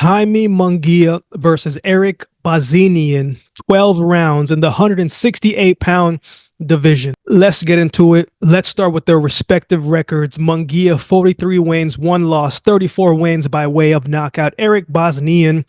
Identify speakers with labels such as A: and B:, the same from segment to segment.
A: Jaime Munguia versus Erik Bazinyan, 12 rounds in the 168-pound division. Let's get into it. Let's start with their respective records. Munguia, 43 wins, 1 loss, 34 wins by way of knockout. Erik Bazinyan,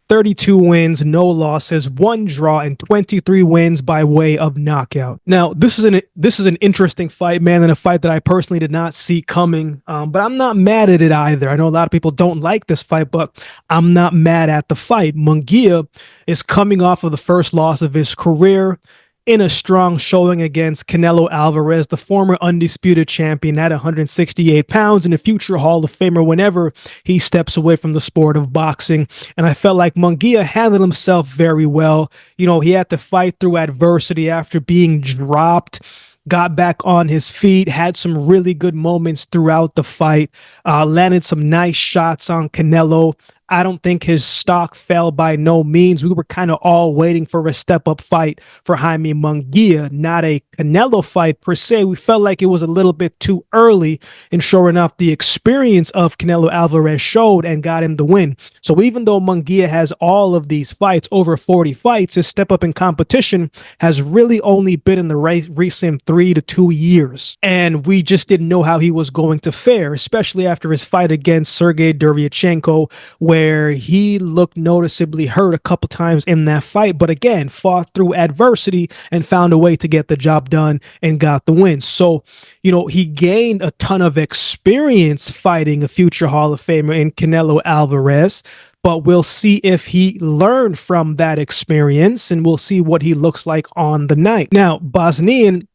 A: 32 wins, no losses, 1 draw, and 23 wins by way of knockout. Now, this is an interesting fight, man, and a fight that I personally did not see coming. But I'm not mad at it either. I know a lot of people don't like this fight, but I'm not mad at the fight. Munguia is coming off of the first loss of his career in a strong showing against Canelo Alvarez, the former undisputed champion at 168 pounds and a future Hall of Famer whenever he steps away from the sport of boxing. And I felt like Munguia handled himself very well. You know, he had to fight through adversity after being dropped, got back on his feet, had some really good moments throughout the fight, landed some nice shots on Canelo. I don't think his stock fell by no means. We were kind of all waiting for a step-up fight for Jaime Munguia, not a Canelo fight per se. We felt like it was a little bit too early, and sure enough, the experience of Canelo Alvarez showed and got him the win. So even though Munguia has all of these fights, over 40 fights, his step-up in competition has really only been in the recent 3 to 2 years. And we just didn't know how he was going to fare, especially after his fight against Sergey Derevyanchenko, where he looked noticeably hurt a couple times in that fight, but again, fought through adversity and found a way to get the job done and got the win. So, you know, he gained a ton of experience fighting a future Hall of Famer in Canelo Alvarez, but we'll see if he learned from that experience, and we'll see what he looks like on the night. Now, Bazinyan,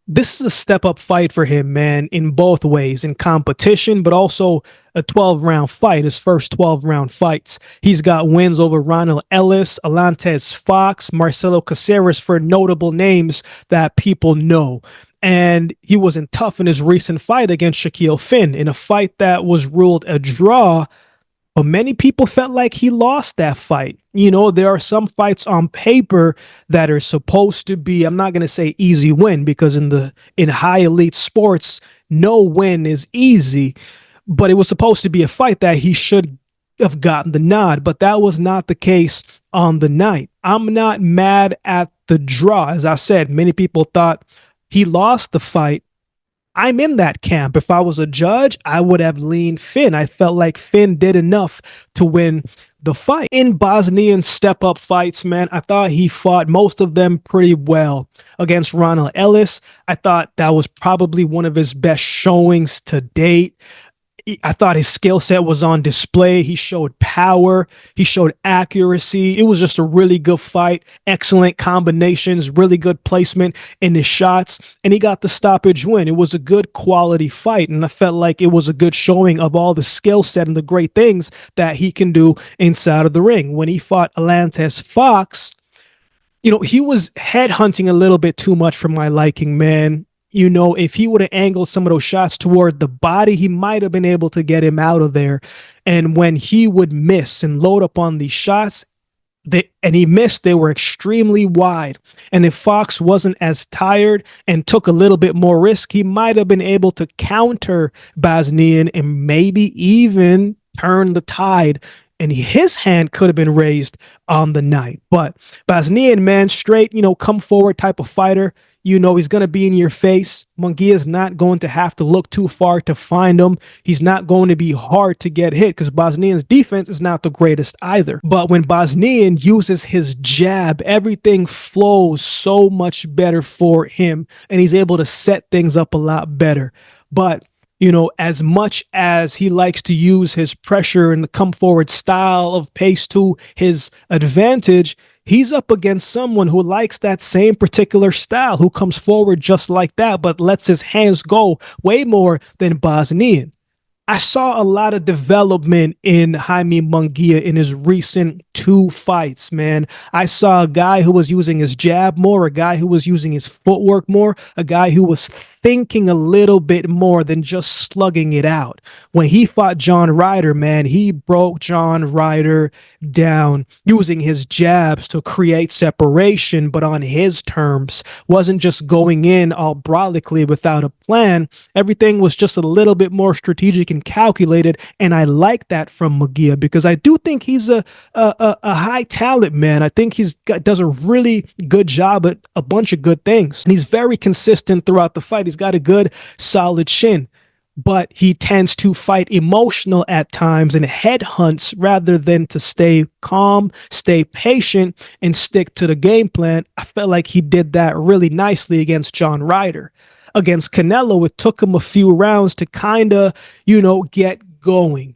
A: this is a step-up fight for him, man, in both ways, in competition, but also a 12-round fight, his first 12-round fights. He's got wins over Ronald Ellis, Alantez Fox, Marcelo Caceres, for notable names that people know. And he wasn't tough in his recent fight against Shaquille Finn, in a fight that was ruled a draw, but many people felt like he lost that fight. You know, there are some fights on paper that are supposed to be, I'm not going to say easy win, because in high elite sports, no win is easy, but it was supposed to be a fight that he should have gotten the nod, but that was not the case on the night. I'm not mad at the draw. As I said, many people thought he lost the fight. I'm in that camp. If I was a judge, I would have leaned Finn. I felt like Finn did enough to win the fight. In Bazinyan's step-up fights, man, I thought he fought most of them pretty well. Against Ronald Ellis, I thought that was probably one of his best showings to date. I thought his skill set was on display. He showed power. He showed accuracy. It was just a really good fight. Excellent combinations, really good placement in his shots, and he got the stoppage win. It was a good quality fight, and I felt like it was a good showing of all the skill set and the great things that he can do inside of the ring. When he fought Alantez Fox, you know, he was headhunting a little bit too much for my liking, man. You know, if he would have angled some of those shots toward the body, he might have been able to get him out of there. And when he would miss and load up on these shots, and he missed, they were extremely wide. And if Fox wasn't as tired and took a little bit more risk, he might have been able to counter Bazinyan and maybe even turn the tide, and his hand could have been raised on the night. But Bazinyan, man, straight, you know, come forward type of fighter. You know, he's going to be in your face. Munguia is not going to have to look too far to find him. He's not going to be hard to get hit, because Bazinyan's defense is not the greatest either. But when Bazinyan uses his jab, everything flows so much better for him, and he's able to set things up a lot better. But you know, as much as he likes to use his pressure and the come forward style of pace to his advantage, he's up against someone who likes that same particular style, who comes forward just like that, but lets his hands go way more than Bazinyan. I saw a lot of development in Jaime Munguia in his recent 2 fights, man. I saw a guy who was using his jab more, a guy who was using his footwork more, a guy who was thinking a little bit more than just slugging it out. When he fought John Ryder, man, he broke John Ryder down using his jabs to create separation, but on his terms. Wasn't just going in all broadly without a plan. Everything was just a little bit more strategic and calculated, and I like that from Munguia because I do think he's a high talent, man. I think does a really good job at a bunch of good things, and he's very consistent throughout the fight. He's got a good, solid chin, but he tends to fight emotional at times and headhunts rather than to stay calm, stay patient, and stick to the game plan. I felt like he did that really nicely against John Ryder. Against Canelo, it took him a few rounds to kind of, get going.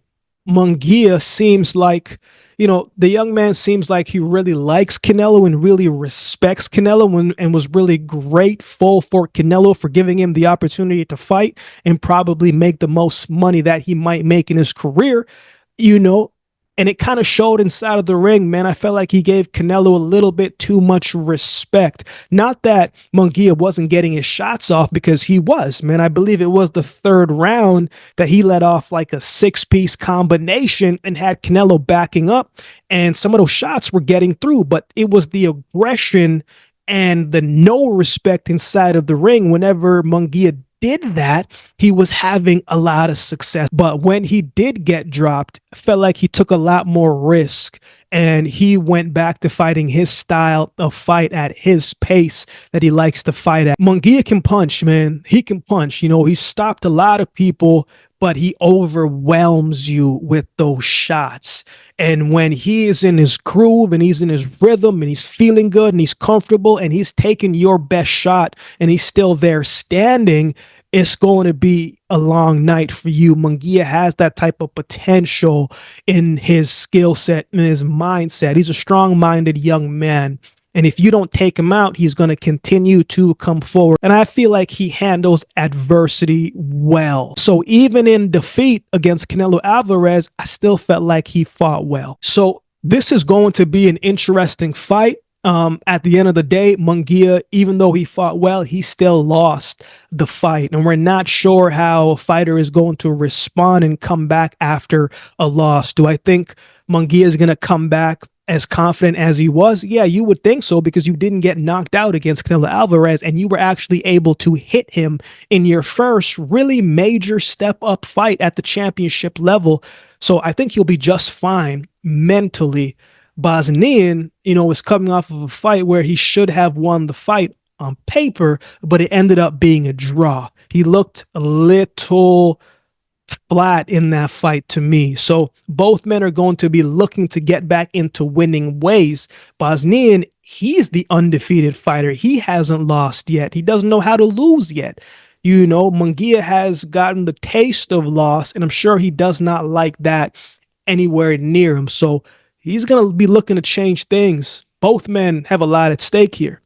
A: Munguia seems like, the young man seems like he really likes Canelo and really respects Canelo and was really grateful for Canelo for giving him the opportunity to fight and probably make the most money that he might make in his career, and it kind of showed inside of the ring, man. I felt like he gave Canelo a little bit too much respect. Not that Munguia wasn't getting his shots off, because he was, man. I believe it was the third round that he let off like a 6-piece combination and had Canelo backing up. And some of those shots were getting through, but it was the aggression and the no respect inside of the ring. Whenever Munguia did that, he was having a lot of success. But when he did get dropped, I felt like he took a lot more risk and he went back to fighting his style of fight at his pace that he likes to fight at. Munguia can punch, man. He can punch. He stopped a lot of people, but he overwhelms you with those shots. And when he is in his groove and he's in his rhythm and he's feeling good and he's comfortable and he's taking your best shot and he's still there standing, it's going to be a long night for you. Munguia has that type of potential in his skill set, in his mindset. He's a strong-minded young man. And if you don't take him out, he's going to continue to come forward. And I feel like he handles adversity well. So even in defeat against Canelo Alvarez, I still felt like he fought well. So this is going to be an interesting fight. At the end of the day, Munguia, even though he fought well, he still lost the fight. And we're not sure how a fighter is going to respond and come back after a loss. Do I think Munguia is going to come back as confident as he was? Yeah, you would think so, because you didn't get knocked out against Canelo Alvarez and you were actually able to hit him in your first really major step up fight at the championship level. So I think he'll be just fine mentally. Bazinyan, is coming off of a fight where he should have won the fight on paper, but it ended up being a draw. He looked a little flat in that fight to me. So both men are going to be looking to get back into winning ways. Bazinyan, he's the undefeated fighter. He hasn't lost yet. He doesn't know how to lose yet. Munguia has gotten the taste of loss, and I'm sure he does not like that anywhere near him. So he's going to be looking to change things. Both men have a lot at stake here.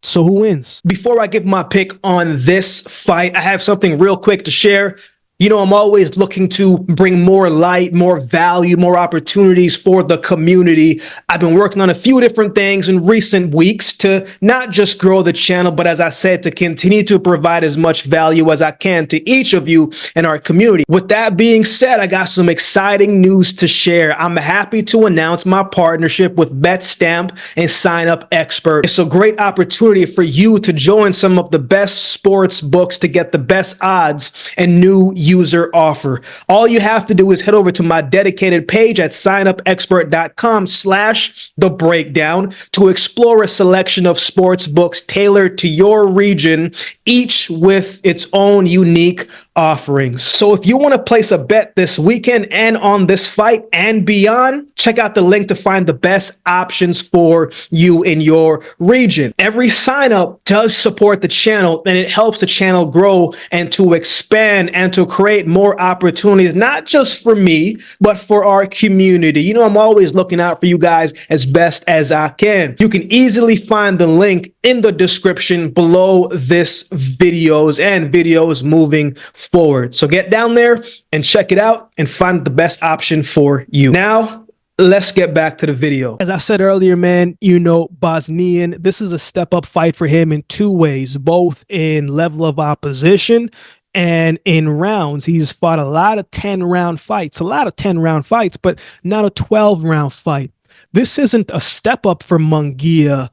A: So who wins? Before I give my pick on this fight, I have something real quick to share. I'm always looking to bring more light, more value, more opportunities for the community. I've been working on a few different things in recent weeks to not just grow the channel, but as I said, to continue to provide as much value as I can to each of you in our community. With that being said, I got some exciting news to share. I'm happy to announce my partnership with BetStamp and Sign Up Expert. It's a great opportunity for you to join some of the best sports books to get the best odds and new user offer. All you have to do is head over to my dedicated page at signupexpert.com/the breakdown to explore a selection of sports books tailored to your region, each with its own unique offerings. So if you want to place a bet this weekend and on this fight and beyond, check out the link to find the best options for you in your region. Every sign up does support the channel, and it helps the channel grow and to expand and to create more opportunities, not just for me, but for our community. I'm always looking out for you guys as best as I can. You can easily find the link in the description below this videos moving forward. So get down there and check it out and find the best option for you. Now, let's get back to the video. As I said earlier, man, Bazinyan, this is a step up fight for him in two ways, both in level of opposition and in rounds. He's fought a lot of 10-round fights, but not a 12-round fight. This isn't a step up for Munguia,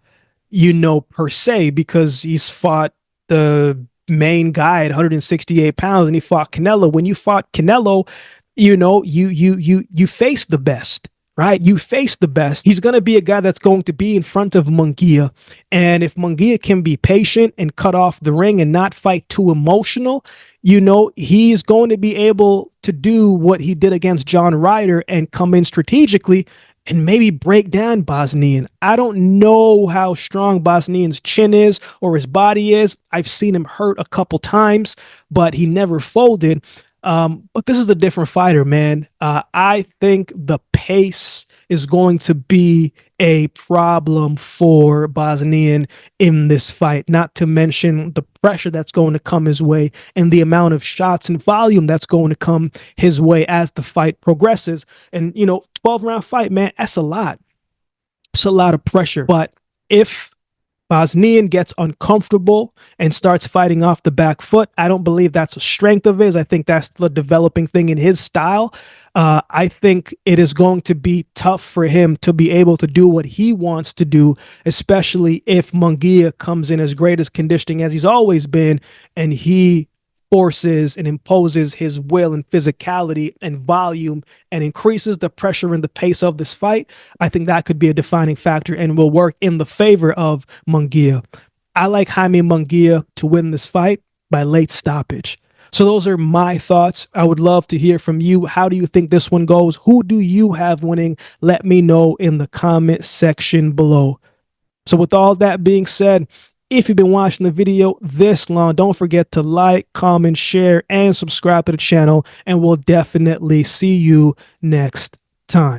A: per se, because he's fought the main guy at 168 pounds and he fought Canelo. When you fought Canelo, you face the best, right? You face the best. He's going to be a guy that's going to be in front of Munguia. And if Munguia can be patient and cut off the ring and not fight too emotional, he's going to be able to do what he did against John Ryder and come in strategically and maybe break down Bazinyan. I don't know how strong Bazinyan's chin is or his body is. I've seen him hurt a couple times, but he never folded. But this is a different fighter, man. I think the pace is going to be a problem for Bazinyan in this fight, not to mention the pressure that's going to come his way and the amount of shots and volume that's going to come his way as the fight progresses. And, 12-round fight, man, that's a lot. It's a lot of pressure. But if Bazinyan gets uncomfortable and starts fighting off the back foot, I don't believe that's a strength of his. I think that's the developing thing in his style. I think it is going to be tough for him to be able to do what he wants to do, especially if Munguia comes in as great as conditioning as he's always been, and he forces and imposes his will and physicality and volume and increases the pressure and the pace of this fight. I think that could be a defining factor and will work in the favor of Munguia. I like Jaime Munguia to win this fight by late stoppage. So those are my thoughts. I would love to hear from you. How do you think this one goes? Who do you have winning? Let me know in the comment section below. So with all that being said, if you've been watching the video this long, don't forget to like, comment, share, and subscribe to the channel, and we'll definitely see you next time.